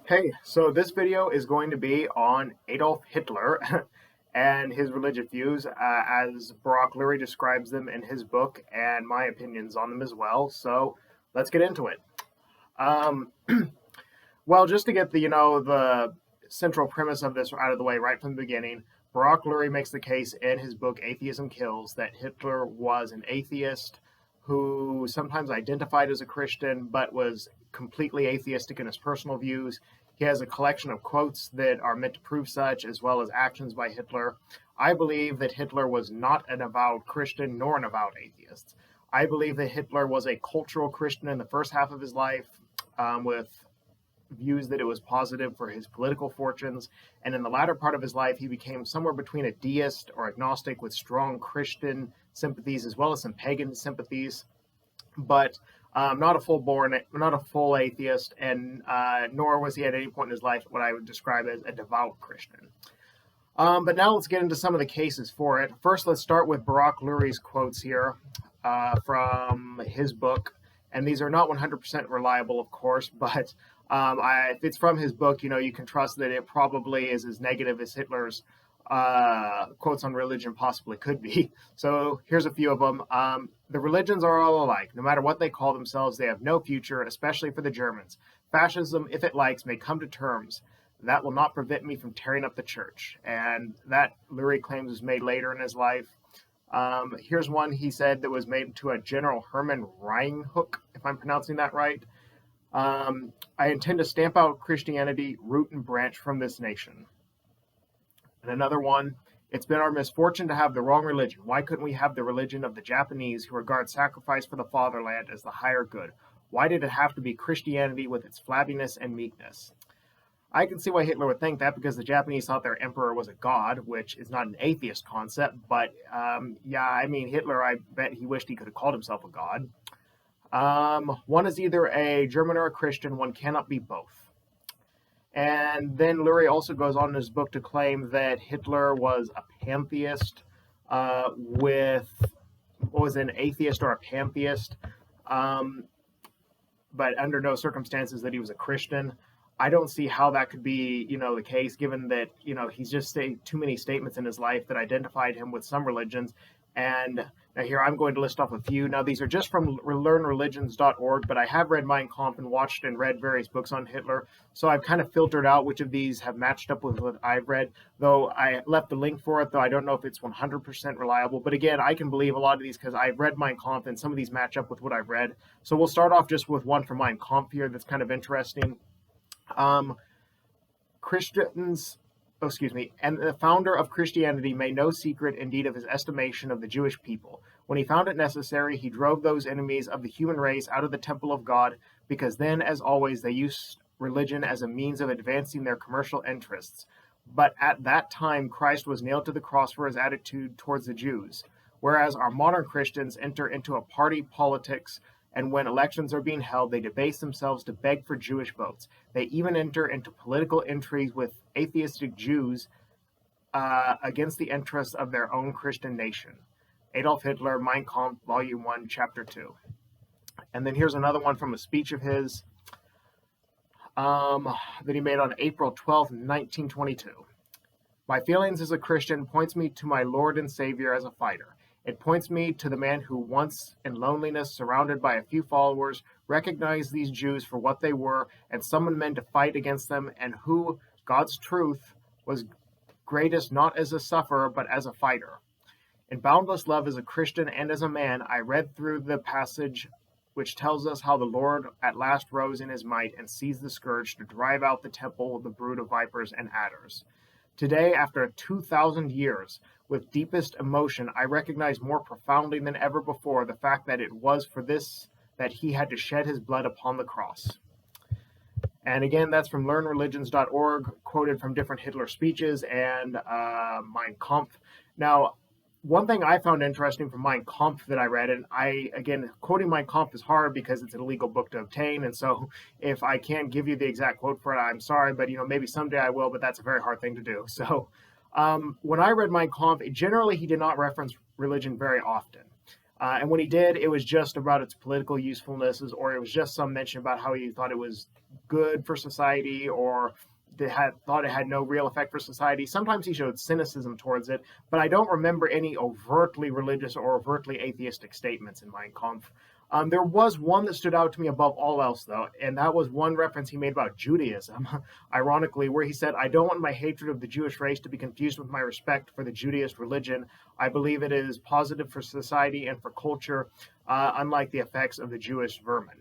Hey, so this video is going to be on Adolf Hitler and his religious views, as Barak Lurie describes them in his book, and my opinions on them as well. So let's get into it. Um, well, just to get the central premise of this out of the way right from the beginning, Barak Lurie makes the case in his book Atheism Kills that Hitler was an atheist who sometimes identified as a Christian but was completely atheistic in his personal views. He has a collection of quotes that are meant to prove such, as well as actions by Hitler. I believe that Hitler was not an avowed Christian nor an avowed atheist. I believe that Hitler was a cultural Christian in the first half of his life, with views that it was positive for his political fortunes. And in the latter part of his life, he became somewhere between a deist or agnostic with strong Christian sympathies as well as some pagan sympathies, but not a full atheist, and nor was he at any point in his life what I would describe as a devout Christian. But now let's get into some of the cases for it. First, let's start with Barak Lurie's quotes here from his book. And these are not 100% reliable, of course, but if it's from his book, you can trust that it probably is as negative as Hitler's quotes on religion possibly could be. So here's a few of them. The religions are all alike. No matter what they call themselves, they have no future, especially for the Germans. Fascism, if it likes, may come to terms. That will not prevent me from tearing up the church. And that, Lurie claims, was made later in his life. Here's one he said that was made to a General Hermann Reinhook, if I'm pronouncing that right. I intend to stamp out Christianity, root and branch from this nation. And another one, it's been our misfortune to have the wrong religion. Why couldn't we have the religion of the Japanese who regard sacrifice for the fatherland as the higher good? Why did it have to be Christianity with its flabbiness and meekness? I can see why Hitler would think that, because the Japanese thought their emperor was a god, which is not an atheist concept. But Hitler, I bet he wished he could have called himself a god. One is either a German or a Christian. One cannot be both. And then Lurie also goes on in his book to claim that Hitler was a pantheist, was an atheist or a pantheist, but under no circumstances that he was a Christian. I don't see how that could be, the case, given that, he's just said too many statements in his life that identified him with some religions. And now here I'm going to list off a few. Now, these are just from learnreligions.org, but I have read Mein Kampf and watched and read various books on Hitler. So I've kind of filtered out which of these have matched up with what I've read, though I left the link for it, though I don't know if it's 100% reliable. But again, I can believe a lot of these because I've read Mein Kampf and some of these match up with what I've read. So we'll start off just with one from Mein Kampf here that's kind of interesting. And the founder of Christianity made no secret indeed of his estimation of the Jewish people. When he found it necessary, he drove those enemies of the human race out of the temple of God, because then, as always, they used religion as a means of advancing their commercial interests. But at that time, Christ was nailed to the cross for his attitude towards the Jews, whereas our modern Christians enter into a party politics, and when elections are being held, they debase themselves to beg for Jewish votes. They even enter into political intrigues with atheistic Jews against the interests of their own Christian nation. Adolf Hitler, Mein Kampf, Volume 1, Chapter 2. And then here's another one from a speech of his that he made on April 12th, 1922. My feelings as a Christian points me to my Lord and Savior as a fighter. It points me to the man who once, in loneliness, surrounded by a few followers, recognized these Jews for what they were and summoned men to fight against them, and who, God's truth, was greatest not as a sufferer, but as a fighter. In boundless love as a Christian and as a man, I read through the passage which tells us how the Lord at last rose in his might and seized the scourge to drive out the temple of the brood of vipers and adders. Today, after 2,000 years, with deepest emotion, I recognize more profoundly than ever before the fact that it was for this that he had to shed his blood upon the cross. And again, that's from learnreligions.org, quoted from different Hitler speeches and Mein Kampf. Now, one thing I found interesting from Mein Kampf that I read, and quoting Mein Kampf is hard because it's an illegal book to obtain, and so if I can't give you the exact quote for it, I'm sorry, but maybe someday I will, but that's a very hard thing to do. So when I read Mein Kampf, generally he did not reference religion very often. And when he did, it was just about its political usefulnesses, or it was just some mention about how he thought it was good for society or thought it had no real effect for society. Sometimes he showed cynicism towards it, but I don't remember any overtly religious or overtly atheistic statements in Mein Kampf. There was one that stood out to me above all else, though, and that was one reference he made about Judaism, ironically, where he said, "I don't want my hatred of the Jewish race to be confused with my respect for the Judaist religion. I believe it is positive for society and for culture, unlike the effects of the Jewish vermin."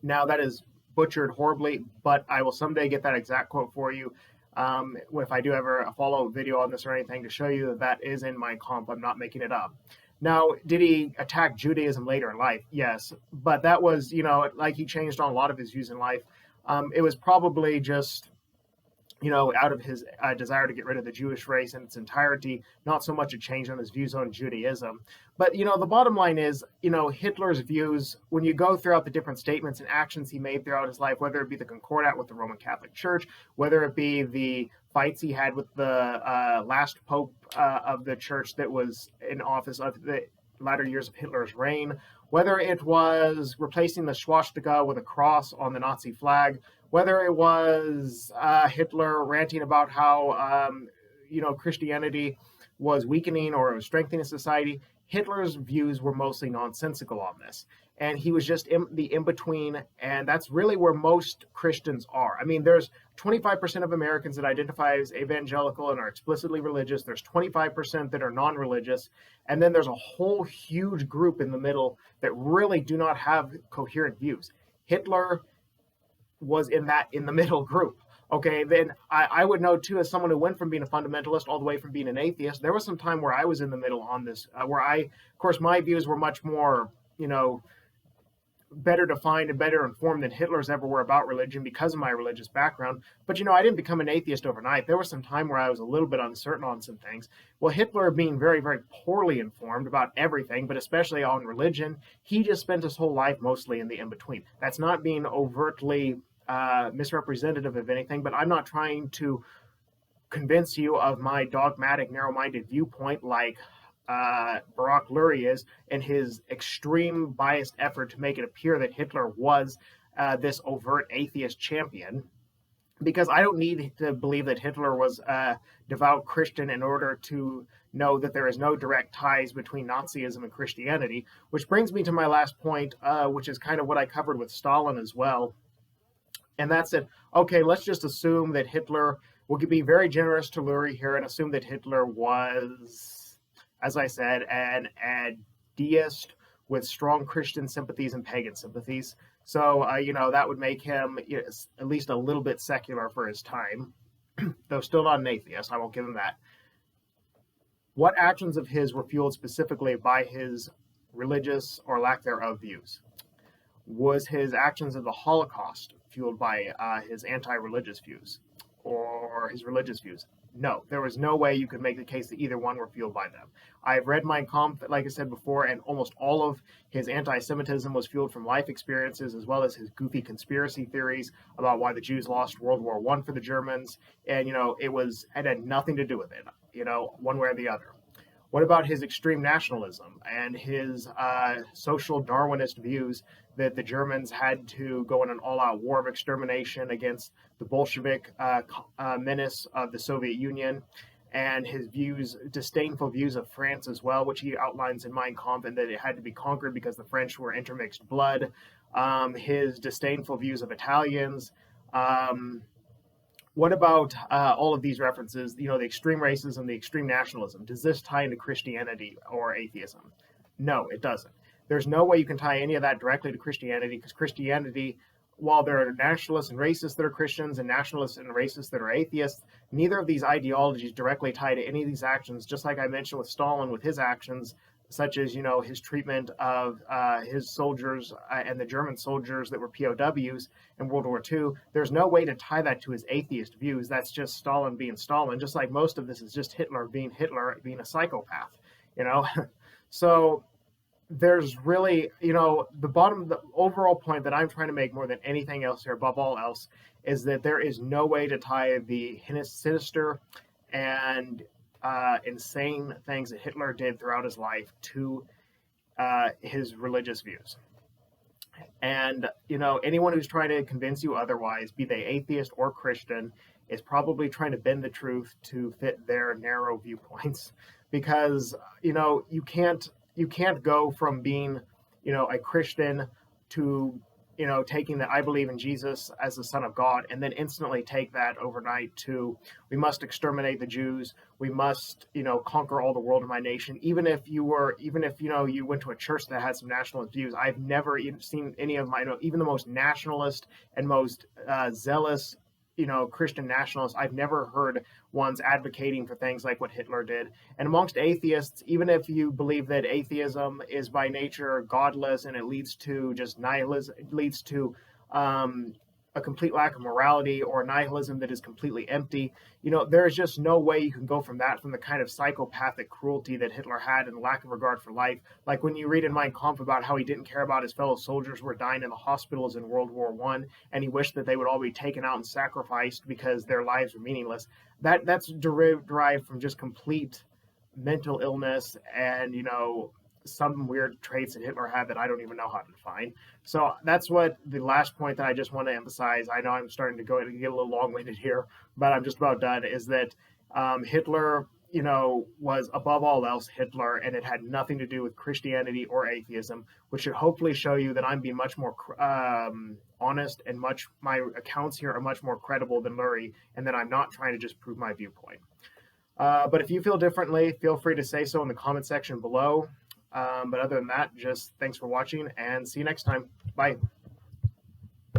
Now, that is butchered horribly, but I will someday get that exact quote for you. If I do ever a follow-up video on this or anything to show you that that is in Mein Kampf, I'm not making it up. Now, did he attack Judaism later in life? Yes, but that was, like he changed on a lot of his views in life. It was probably just, out of his desire to get rid of the Jewish race in its entirety, not so much a change on his views on Judaism. But, the bottom line is, Hitler's views, when you go throughout the different statements and actions he made throughout his life, whether it be the Concordat with the Roman Catholic Church, whether it be the fights he had with the last pope of the church that was in office of the latter years of Hitler's reign, whether it was replacing the swastika with a cross on the Nazi flag, whether it was Hitler ranting about how, Christianity was weakening or strengthening society, Hitler's views were mostly nonsensical on this. And he was just the in-between, and that's really where most Christians are. I mean, there's 25% of Americans that identify as evangelical and are explicitly religious. There's 25% that are non-religious. And then there's a whole huge group in the middle that really do not have coherent views. Hitler was in the middle group. Okay, then I would know too, as someone who went from being a fundamentalist all the way from being an atheist, there was some time where I was in the middle on this, of course, my views were much more, better defined and better informed than Hitler's ever were about religion because of my religious background. But, I didn't become an atheist overnight. There was some time where I was a little bit uncertain on some things. Well, Hitler, being very, very poorly informed about everything, but especially on religion, he just spent his whole life mostly in the in-between. That's not being overtly misrepresentative of anything, but I'm not trying to convince you of my dogmatic, narrow-minded viewpoint like Barak Lurie is in his extreme biased effort to make it appear that Hitler was this overt atheist champion, because I don't need to believe that Hitler was a devout Christian in order to know that there is no direct ties between Nazism and Christianity, which brings me to my last point, which is kind of what I covered with Stalin as well. And that's it. Okay, let's just assume that Hitler, we'll be very generous to Lurie here and assume that Hitler was, as I said, an deist with strong Christian sympathies and pagan sympathies. So, that would make him at least a little bit secular for his time, though still not an atheist. I won't give him that. What actions of his were fueled specifically by his religious or lack thereof views? Was his actions of the Holocaust fueled by his anti-religious views or his religious views? No, there was no way you could make the case that either one were fueled by them. I've read Mein Kampf, like I said before, and almost all of his anti-Semitism was fueled from life experiences, as well as his goofy conspiracy theories about why the Jews lost World War I for the Germans. And, it had nothing to do with it, one way or the other. What about his extreme nationalism and his social Darwinist views that the Germans had to go in an all-out war of extermination against the Bolshevik menace of the Soviet Union, and his disdainful views of France as well, which he outlines in Mein Kampf, and that it had to be conquered because the French were intermixed blood, his disdainful views of Italians. What about all of these references, the extreme racism, the extreme nationalism? Does this tie into Christianity or atheism? No, it doesn't. There's no way you can tie any of that directly to Christianity, because Christianity, while there are nationalists and racists that are Christians and nationalists and racists that are atheists, neither of these ideologies directly tie to any of these actions, just like I mentioned with Stalin with his actions, such as, his treatment of his soldiers and the German soldiers that were POWs in World War II. There's no way to tie that to his atheist views. That's just Stalin being Stalin, just like most of this is just Hitler being a psychopath, So there's really, the overall point that I'm trying to make more than anything else here, above all else, is that there is no way to tie the sinister and insane things that Hitler did throughout his life to his religious views. And, anyone who's trying to convince you otherwise, be they atheist or Christian, is probably trying to bend the truth to fit their narrow viewpoints. Because, you can't go from being, a Christian to, taking that I believe in Jesus as the Son of God, and then instantly take that overnight to we must exterminate the Jews, we must, conquer all the world in my nation. Even if you went to a church that had some nationalist views, I've never even seen any of my, even the most nationalist and most zealous, Christian nationalists, I've never heard ones advocating for things like what Hitler did. And amongst atheists, even if you believe that atheism is by nature godless and it leads to just nihilism, it leads to a complete lack of morality or nihilism that is completely empty, there's just no way you can go from the kind of psychopathic cruelty that Hitler had and lack of regard for life. Like when you read in Mein Kampf about how he didn't care about his fellow soldiers who were dying in the hospitals in World War I, and he wished that they would all be taken out and sacrificed because their lives were meaningless. That's derived from just complete mental illness and some weird traits that Hitler had that I don't even know how to define. So that's what the last point that I just want to emphasize. I know I'm starting to get a little long-winded here, but I'm just about done. Is that Hitler, was above all else Hitler, and it had nothing to do with Christianity or atheism, which should hopefully show you that I'm being much more honest and my accounts here are much more credible than Lurie, and that I'm not trying to just prove my viewpoint. But if you feel differently, feel free to say so in the comment section below. But other than that, just thanks for watching and see you next time. Bye.